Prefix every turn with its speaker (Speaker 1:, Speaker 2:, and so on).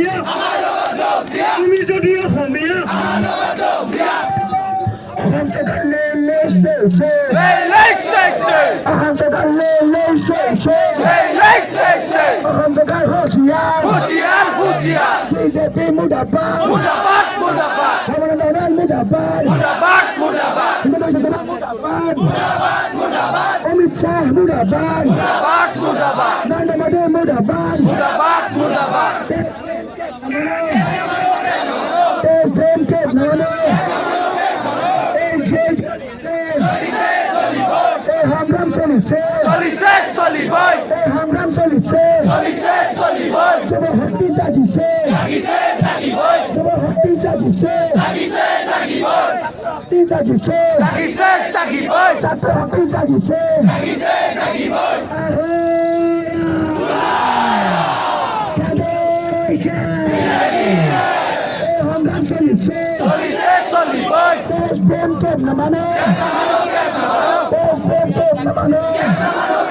Speaker 1: অসমীয়া তুমি যদি অসমীয়া অসম চৰকাৰ লৈছে অসম চৰকাৰ লৈছে অসম চৰকাৰ হুঁচিয়াৰ বিজেপি মুৰ্দাবাদ হেমন্ত সোণোৱাল মুৰ্দাবাদ অমিত শ্বাহ মুৰ্দাবাদ নৰেন্দ্ৰ মোদী মুৰ্দাবাদ সংগ্রাম চলিছে সংগ্রাম চলিছে যুৱ শক্তি জাগিছে যুৱ শক্তি জাগিছে ছাত্ৰ শক্তি জাগিছে সংগ্রাম চলিছে দেশ প্ৰেম নামানে দেশ প্ৰেম নামানে